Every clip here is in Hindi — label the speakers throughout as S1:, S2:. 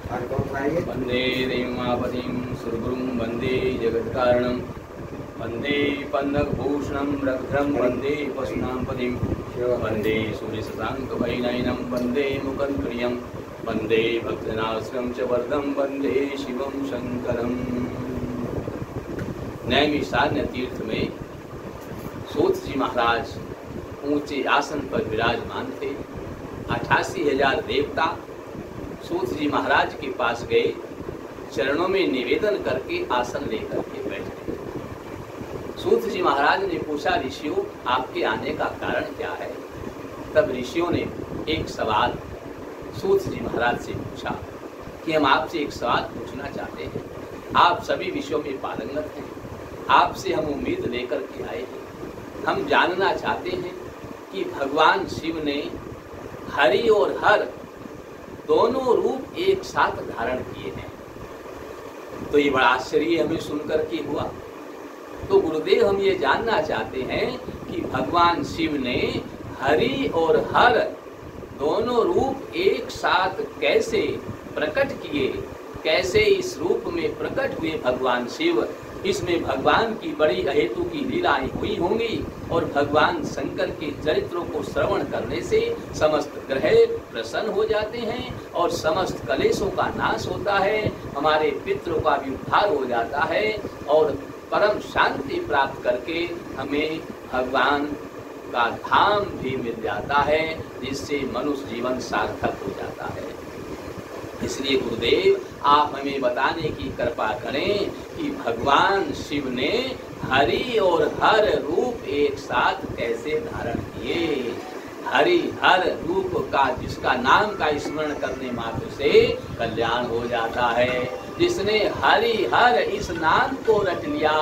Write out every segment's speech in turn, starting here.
S1: वंदे देवापतिं सुरगुरुं वंदे जगत्कारणं वंदे पन्नगभूषणं रघुधरं वंदे पशूनां पतिं वंदे सूर्यशशाङ्कभैनयनं वंदे मुखप्रियं वंदे भक्तजनाश्रयं च वरदं वंदे शिवं शंकरं। नैमिषारण्य तीर्थ में सूत जी महाराज ऊंचे आसन पर विराजमान थे। 88,000 देवता सूत जी महाराज के पास गए, चरणों में निवेदन करके आसन लेकर के बैठे। सूत जी महाराज ने पूछा, ऋषियों आपके आने का कारण क्या है? तब ऋषियों ने एक सवाल सूत जी महाराज से पूछा कि हम आपसे एक सवाल पूछना चाहते हैं। आप सभी विषयों में पारंगत हैं, आपसे हम उम्मीद लेकर के आए हैं। हम जानना चाहते हैं कि भगवान शिव ने हरि और हर दोनों रूप एक साथ धारण किए हैं। तो ये बड़ा आश्चर्य हमें सुनकर के हुआ। तो गुरुदेव हम ये जानना चाहते हैं कि भगवान शिव ने हरि और हर दोनों रूप एक साथ कैसे प्रकट किए, कैसे इस रूप में प्रकट हुए भगवान शिव। इसमें भगवान की बड़ी अहेतु की लीलाएं हुई होंगी और भगवान शंकर के चरित्रों को श्रवण करने से समस्त ग्रह प्रसन्न हो जाते हैं और समस्त कलेशों का नाश होता है, हमारे पितरों का भी उद्धार हो जाता है और परम शांति प्राप्त करके हमें भगवान का धाम भी मिल जाता है, जिससे मनुष्य जीवन सार्थक हो जाता है। इसलिए गुरुदेव आप हमें बताने की कृपा करें कि भगवान शिव ने हरि और हर रूप एक साथ कैसे धारण किए। हरि हर रूप का जिसका नाम का स्मरण करने मात्र से कल्याण हो जाता है। जिसने हरि हर इस नाम को रट लिया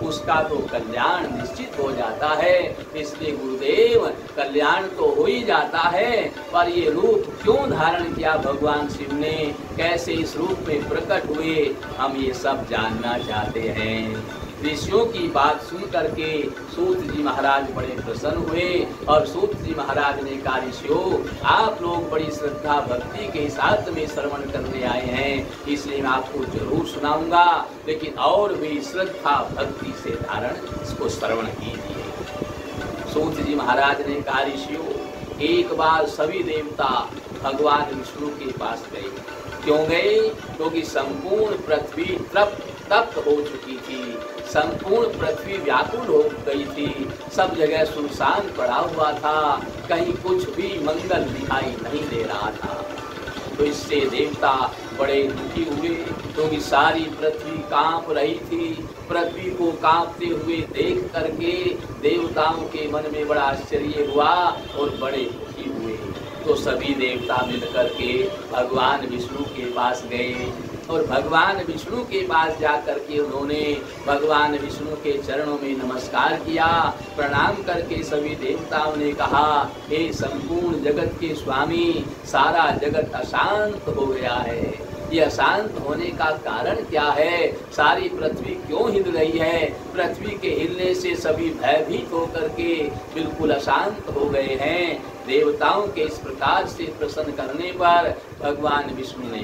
S1: उसका तो कल्याण निश्चित हो जाता है। इसलिए गुरुदेव कल्याण तो हो ही जाता है, पर ये रूप क्यों धारण किया भगवान शिव ने, कैसे इस रूप में प्रकट हुए, हम ये सब जानना चाहते हैं। ऋषियों की बात सुन करके सूत जी महाराज बड़े प्रसन्न हुए और सूत जी महाराज ने कहा, ऋषियों आप लोग बड़ी श्रद्धा भक्ति के साथ में श्रवण करने आए हैं, इसलिए मैं आपको जरूर सुनाऊंगा, लेकिन और भी श्रद्धा भक्ति से धारण इसको श्रवण कीजिए। सूत जी महाराज ने कहा, ऋषियों एक बार सभी देवता भगवान विष्णु के पास गए। क्यों गए? क्योंकि संपूर्ण पृथ्वी तप्त हो चुकी थी, संपूर्ण पृथ्वी व्याकुल हो गई थी, सब जगह सुनसान पड़ा हुआ था, कहीं कुछ भी मंगल दिखाई नहीं दे रहा था। तो इससे देवता बड़े दुखी हुए, क्योंकि सारी पृथ्वी कांप रही थी। पृथ्वी को कांपते हुए देख करके देवताओं के मन में बड़ा आश्चर्य हुआ और बड़े दुखी हुए। तो सभी देवता मिलकर के भगवान विष्णु के पास गए और भगवान विष्णु के पास जाकर के उन्होंने भगवान विष्णु के चरणों में नमस्कार किया। प्रणाम करके सभी देवताओं ने कहा, हे संपूर्ण जगत के स्वामी, सारा जगत अशांत हो गया है। ये अशांत होने का कारण क्या है? सारी पृथ्वी क्यों हिल रही है? पृथ्वी के हिलने से सभी भयभीत होकर के बिल्कुल अशांत हो गए हैं। देवताओं के इस प्रकार से प्रसन्न करने पर भगवान विष्णु ने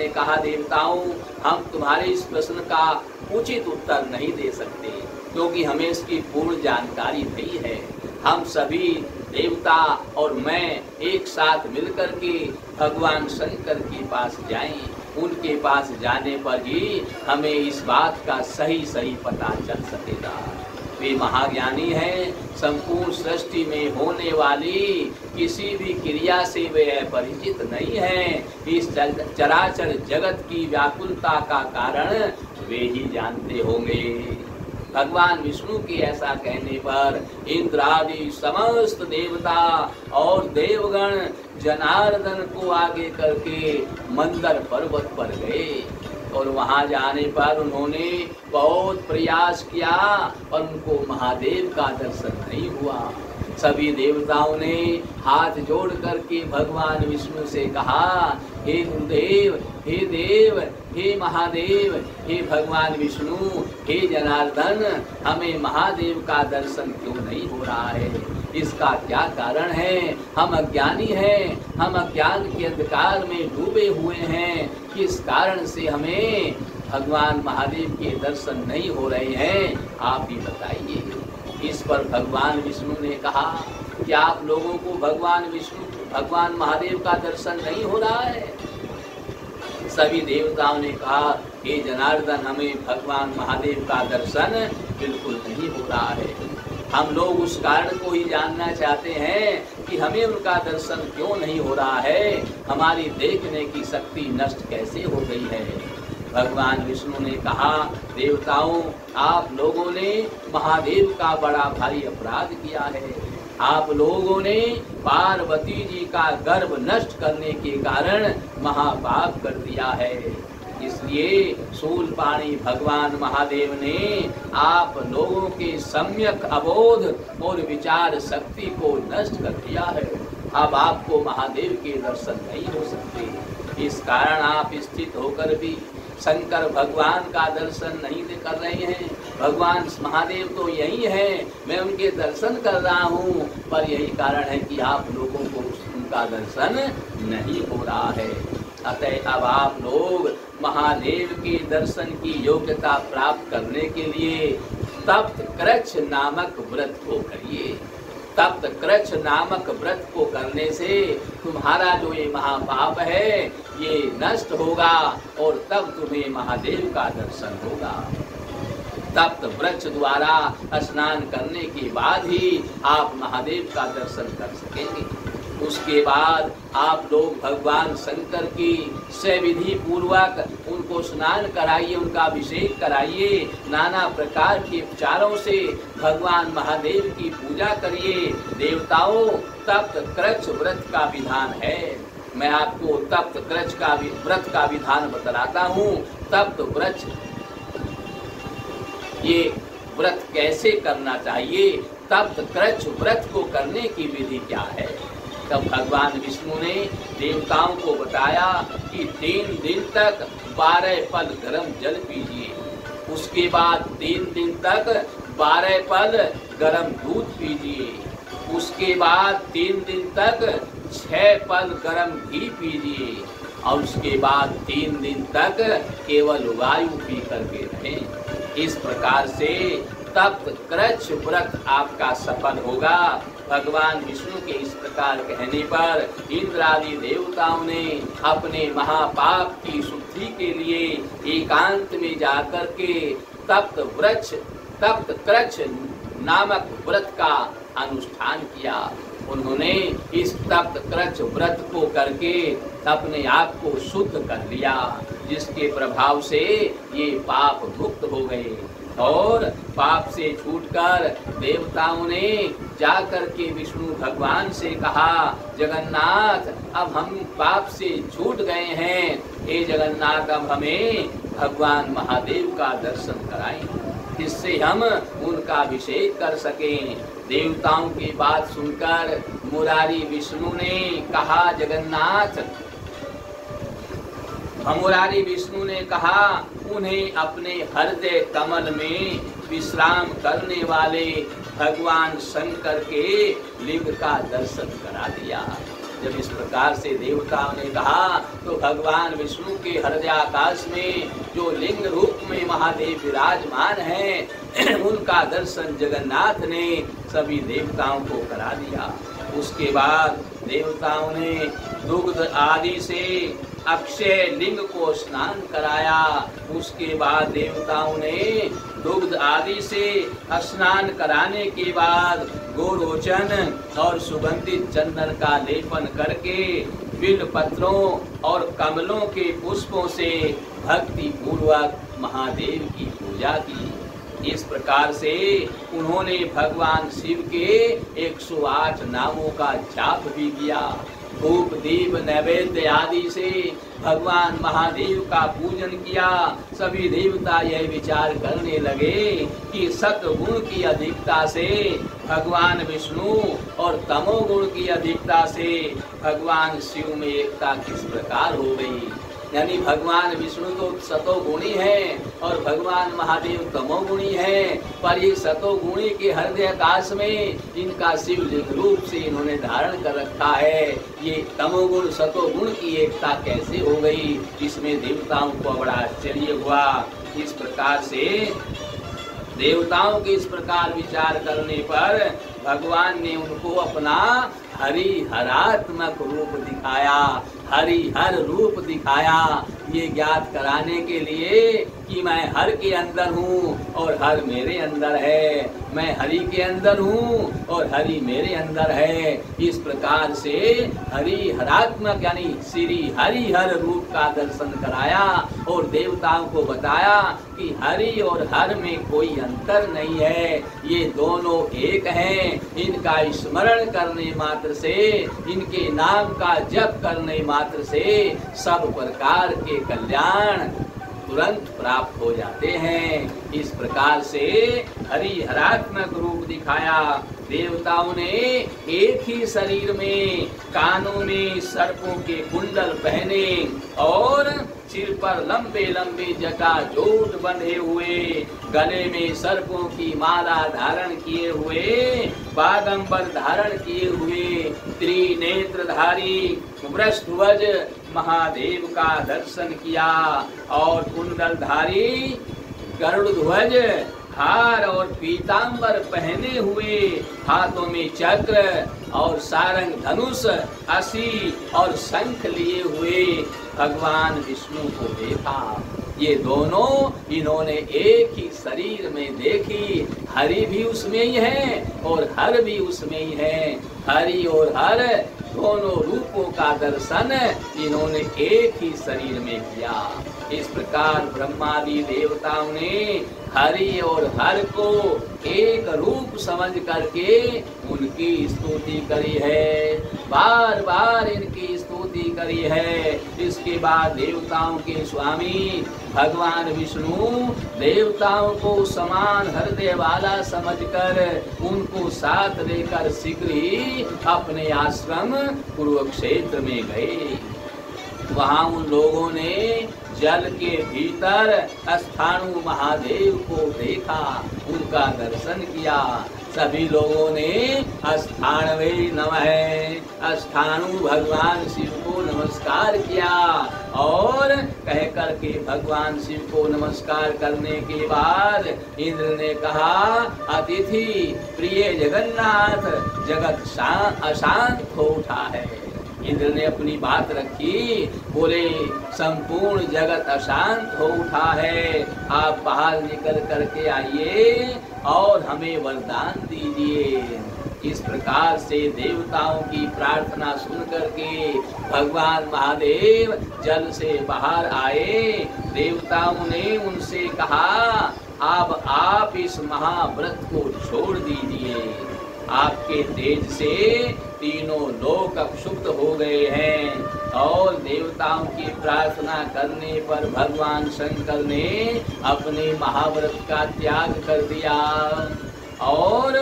S1: कहा, देवताओं हम तुम्हारे इस प्रश्न का उचित उत्तर नहीं दे सकते, क्योंकि हमें इसकी पूर्ण जानकारी नहीं है। हम सभी देवता और मैं एक साथ मिलकर के भगवान शंकर के पास जाएं। उनके पास जाने पर ही हमें इस बात का सही पता चल सकेगा। वे महाज्ञानी हैं, संपूर्ण सृष्टि में होने वाली किसी भी क्रिया से वे परिचित नहीं हैं। इस चराचर जगत की व्याकुलता का कारण वे ही जानते होंगे। भगवान विष्णु के ऐसा कहने पर इंद्र आदि समस्त देवता और देवगण जनार्दन को आगे करके मंदर पर्वत पर गए और वहां जाने पर उन्होंने बहुत प्रयास किया और उनको महादेव का दर्शन नहीं हुआ। सभी देवताओं ने हाथ जोड़ करके भगवान विष्णु से कहा, हे गुरुदेव, हे देव, हे महादेव, हे भगवान विष्णु, हे जनार्दन, हमें महादेव का दर्शन क्यों नहीं हो रहा है? इसका क्या कारण है? हम अज्ञानी हैं, हम अज्ञान के अंधकार में डूबे हुए हैं, किस कारण से हमें भगवान महादेव के दर्शन नहीं हो रहे हैं, आप ही बताइए। इस पर भगवान विष्णु ने कहा कि आप लोगों को भगवान महादेव का दर्शन नहीं हो रहा है? सभी देवताओं ने कहा, हे जनार्दन, हमें भगवान महादेव का दर्शन बिल्कुल नहीं हो रहा है। हम लोग उस कारण को ही जानना चाहते हैं कि हमें उनका दर्शन क्यों नहीं हो रहा है, हमारी देखने की शक्ति नष्ट कैसे हो गई है। भगवान विष्णु ने कहा, देवताओं, आप लोगों ने महादेव का बड़ा भारी अपराध किया है। आप लोगों ने पार्वती जी का गर्भ नष्ट करने के कारण महापाप कर दिया है। इसलिए शूलपाणी भगवान महादेव ने आप लोगों के सम्यक अबोध और विचार शक्ति को नष्ट कर दिया है। अब आपको महादेव के दर्शन नहीं हो सकते। इस कारण आप स्थित होकर भी शंकर भगवान का दर्शन नहीं कर रहे हैं। भगवान महादेव तो यही है, मैं उनके दर्शन कर रहा हूँ, पर यही कारण है कि आप लोगों को उनका दर्शन नहीं हो रहा है। अतः अब आप लोग महादेव के दर्शन की योग्यता प्राप्त करने के लिए तप्त कृच्छ नामक व्रत को करिए। तप्त कृच्छ नामक व्रत को करने से तुम्हारा जो ये महापाप है ये नष्ट होगा और तब तुम्हें महादेव का दर्शन होगा। तप्त वृक्ष द्वारा स्नान करने के बाद ही आप महादेव का दर्शन कर सकेंगे। उसके बाद आप लोग भगवान शंकर की सविधि पूर्वक उनको स्नान कराइए, उनका अभिषेक कराइए, नाना प्रकार के उपचारों से भगवान महादेव की पूजा करिए। देवताओं, तप्त कृच्छ व्रत का विधान है। मैं आपको तप्त कृच्छ का व्रत का विधान बतलाता हूँ। तप्त वृक्ष ये व्रत कैसे करना चाहिए, तप्त कृच्छ व्रत को करने की विधि क्या है। तब भगवान विष्णु ने देवताओं को बताया कि 3 दिन तक 12 पल गर्म जल पीजिए। उसके बाद 3 दिन तक 12 पल गर्म दूध पीजिए। उसके बाद 3 दिन तक 6 पल गर्म घी पीजिए और उसके बाद 3 दिन तक केवल वायु पी करके रहें। इस प्रकार से तप्त कृच्छ व्रत आपका सफल होगा। भगवान विष्णु के इस प्रकार कहने पर इंद्र आदि देवताओं ने अपने महापाप की शुद्धि के लिए एकांत में जाकर के तप्त कृच्छ नामक व्रत का अनुष्ठान किया। उन्होंने इस तप्त कृच्छ व्रत को करके अपने आप को शुद्ध कर लिया, जिसके प्रभाव से ये पाप मुक्त हो गए और पाप से छूटकर देवताओं ने जाकर के विष्णु भगवान से कहा, जगन्नाथ, अब हम पाप से छूट गए हैं, हे जगन्नाथ, अब हमें भगवान महादेव का दर्शन कराएं, जिससे हम उनका अभिषेक कर सकें। देवताओं की बात सुनकर मुरारी विष्णु ने कहा, जगन्नाथ, मुरारी विष्णु ने कहा, उन्हें अपने हृदय कमल में विश्राम करने वाले भगवान शंकर के लिंग का दर्शन करा दिया। जब इस प्रकार से देवताओं ने कहा तो भगवान विष्णु के हृदयाकाश में जो लिंग रूप में महादेव विराजमान हैं उनका दर्शन जगन्नाथ ने सभी देवताओं को करा दिया। उसके बाद देवताओं ने दुग्ध आदि से अक्षय लिंग को स्नान कराया। उसके बाद देवताओं ने दुग्ध आदि से स्नान कराने के बाद गोरोचन और सुगंधित चंदन का लेपन करके बिल पत्रों और कमलों के पुष्पों से भक्ति पूर्वक महादेव की पूजा की। इस प्रकार से उन्होंने भगवान शिव के 108 नामों का जाप भी किया। धूप दीप नैवेद्य आदि से भगवान महादेव का पूजन किया। सभी देवता यह विचार करने लगे कि सत्वगुण की अधिकता से भगवान विष्णु और तमोगुण की अधिकता से भगवान शिव में एकता किस प्रकार हो गई। यानी भगवान विष्णु तो सतोगुणी हैं और भगवान महादेव तमोगुणी हैं, पर ये सतोगुणी के हृदय आकाश में इनका शिवलिंग रूप से इन्होंने धारण कर रखा है। ये तमोगुण सतोगुण की एकता कैसे हो गई, इसमें देवताओं को बड़ा आश्चर्य हुआ। इस प्रकार से देवताओं के इस प्रकार विचार करने पर भगवान ने उनको अपना हरिहरात्मक रूप दिखाया, हरिहर रूप दिखाया, ये ज्ञात कराने के लिए कि मैं हर के अंदर हूँ और हर मेरे अंदर है, मैं हरि के अंदर हूँ और हरि मेरे अंदर है। इस प्रकार से हरिहरात्मक यानी श्री हरिहर रूप का दर्शन कराया और देवताओं को बताया कि हरि और हर में कोई अंतर नहीं है, ये दोनों एक हैं। इनका स्मरण करने मात्र से, इनके नाम का जप करने मात्र से सब प्रकार के कल्याण तुरंत प्राप्त हो जाते हैं। इस प्रकार से हरिहरात्मक रूप दिखाया। देवताओं ने एक ही शरीर में कानों में सर्पों के कुंडल पहने और सिर पर लंबे लंबे जटाजूट बंधे हुए, गले में सर्पों की माला धारण किए हुए, बागंबर धारण किए हुए, त्रिनेत्रधारी वृषध्वज महादेव का दर्शन किया और कुंडलधारी गरुड़ ध्वज हार और पीतांबर पहने हुए, हाथों में चक्र और सारंग धनुष, असी और शंख लिए हुए भगवान विष्णु को देखा। ये दोनों इन्होंने एक ही शरीर में देखी। हरि भी उसमें ही है और हर भी उसमें ही है। हरि और हर दोनों रूपों का दर्शन इन्होंने एक ही शरीर में किया। इस प्रकार ब्रह्मादि देवताओं ने हरि और हर को एक रूप समझ करके उनकी स्तुति करी है, बार बार इनकी स्तुति करी है। इसके बाद देवताओं के स्वामी भगवान विष्णु देवताओं को समान हृदय वाला समझकर उनको साथ लेकर शीघ्र ही अपने आश्रम कुरुक्षेत्र में गए। वहाँ उन लोगों ने जल के भीतर स्थाणु महादेव को देखा, उनका दर्शन किया। सभी लोगों ने स्थाणवे नमः, स्थाणु भगवान शिव को नमस्कार किया और कह करके भगवान शिव को नमस्कार करने के बाद इंद्र ने कहा, अतिथि प्रिय जगन्नाथ, जगत अशांत हो उठा है। इंद्र ने अपनी बात रखी, बोले संपूर्ण जगत अशांत हो उठा है, आप बाहर निकल करके आइए और हमें वरदान दीजिए। इस प्रकार से देवताओं की प्रार्थना सुन करके भगवान महादेव जल से बाहर आए। देवताओं ने उनसे कहा, अब आप इस महाव्रत को छोड़ दीजिए, आपके तेज से तीनों लोक क्षुब्ध हो गए हैं। और देवताओं की प्रार्थना करने पर भगवान शंकर ने अपने महाव्रत का त्याग कर दिया और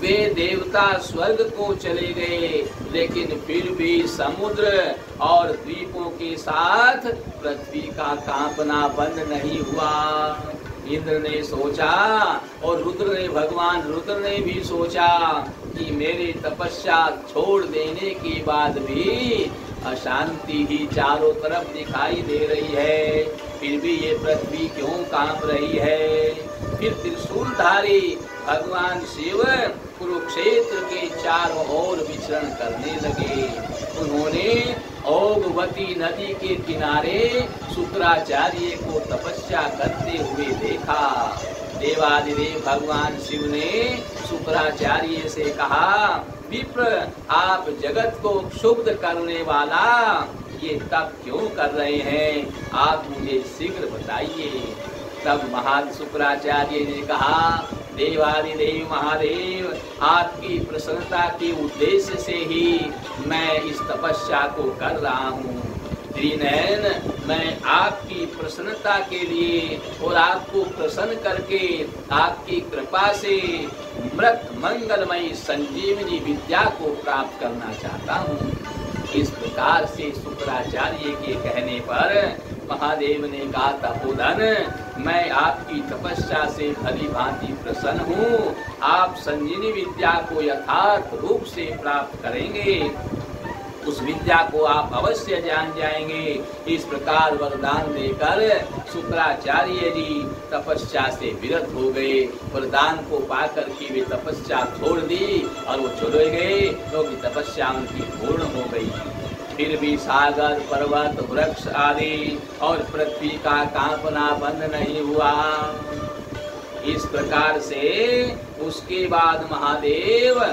S1: वे देवता स्वर्ग को चले गए, लेकिन फिर भी समुद्र और द्वीपों के साथ पृथ्वी का कांपना बंद नहीं हुआ। इंद्र ने सोचा और भगवान रुद्र ने भी सोचा कि मेरे तपस्या छोड़ देने के बाद भी अशांति ही चारों तरफ दिखाई दे रही है, फिर भी ये पृथ्वी क्यों कांप रही है। फिर त्रिशूलधारी भगवान शिव कुरुक्षेत्र के चारों ओर विचरण करने लगे। उन्होंने ओगवती नदी के किनारे शुक्राचार्य को तपस्या करते हुए देखा। देवादिदेव भगवान शिव ने शुक्राचार्य से कहा, विप्र, आप जगत को क्षुब्ध करने वाला ये तप क्यों कर रहे हैं, आप मुझे शीघ्र बताइए। तब शुक्राचार्य ने कहा, देवादिदेव महादेव, आपकी प्रसन्नता के उद्देश्य से ही मैं इस तपस्या को कर रहा हूँ। त्रिनयन, मैं आपकी प्रसन्नता के लिए और आपको प्रसन्न करके आपकी कृपा से मृत मंगलमयी संजीवनी विद्या को प्राप्त करना चाहता हूँ। इस प्रकार से शुक्राचार्य के कहने पर महादेव ने कहा, तपोधन, मैं आपकी तपस्या से भली भांति प्रसन्न हूँ। आप संजीवनी विद्या को यथार्थ रूप से प्राप्त करेंगे, उस विद्या को आप अवश्य जान जाएंगे। इस प्रकार वरदान देकर शुक्राचार्य जी तपस्या से विरत हो गए। वरदान को पाकर के वे तपस्या छोड़ दी और वो चले गए, क्योंकि तपस्या उनकी पूर्ण हो गई। फिर भी सागर, पर्वत, वृक्ष आदि और पृथ्वी का कांपना बंद नहीं हुआ। इस प्रकार से उसके बाद महादेव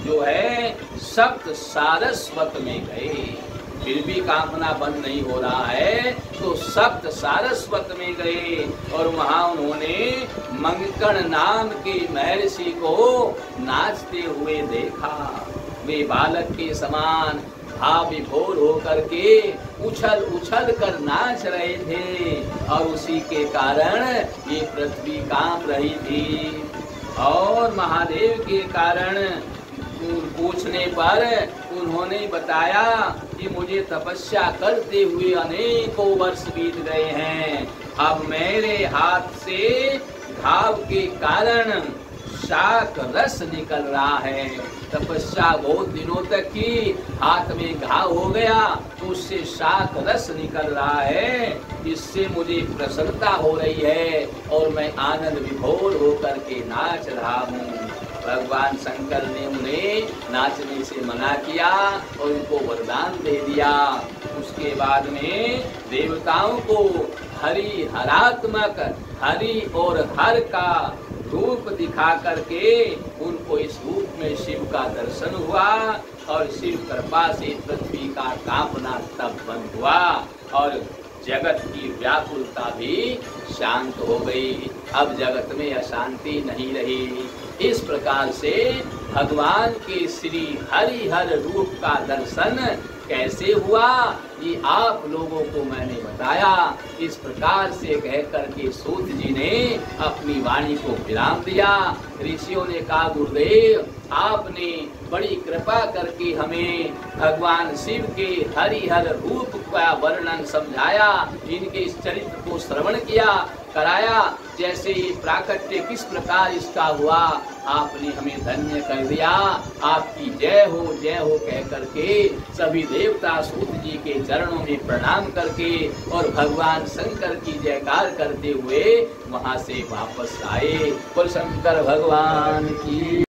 S1: जो है सप्त सारस्वत में गए। फिर भी कांपना बंद नहीं हो रहा है तो सप्त सारस्वत में गए और वहां उन्होंने मंकण नाम के महर्षि को नाचते हुए देखा। वे बालक के समान भाव विभोर होकर के उछल उछल कर नाच रहे थे और उसी के कारण ये पृथ्वी कांप रही थी। और महादेव के कारण पूछने पर उन्होंने बताया कि मुझे तपस्या करते हुए अनेकों वर्ष बीत गए हैं। अब मेरे हाथ से घाव के कारण शाक रस निकल रहा है। तपस्या बहुत दिनों तक की, हाथ में घाव हो गया तो उससे शाक रस निकल रहा है। इससे मुझे प्रसन्नता हो रही है और मैं आनंद विभोर होकर के नाच रहा हूँ। भगवान शंकर ने उन्हें नाचने से मना किया और उनको वरदान दे दिया। उसके बाद में देवताओं को हरि हरात्मक हरि और हर का रूप दिखा करके उनको इस रूप में शिव का दर्शन हुआ और शिव कृपा से पृथ्वी का कांपना तब बंद हुआ और जगत की व्याकुलता भी शांत हो गई। अब जगत में अशांति नहीं रही। इस प्रकार से भगवान के श्री हरिहर रूप का दर्शन कैसे हुआ ये आप लोगों को मैंने बताया। इस प्रकार से कह करके सूत जी ने अपनी वाणी को विराम दिया। ऋषियों ने कहा, गुरुदेव आपने बड़ी कृपा करके हमें भगवान शिव के हरिहर रूप का वर्णन समझाया, इनके इस चरित्र को श्रवण किया कराया, जैसे ये प्राकट्य किस प्रकार इसका हुआ आपने हमें धन्य कर दिया। आपकी जय हो कह करके सभी देवता सूत जी के चरणों में प्रणाम करके और भगवान शंकर की जयकार करते हुए वहां से वापस आए। बोल शंकर भगवान की।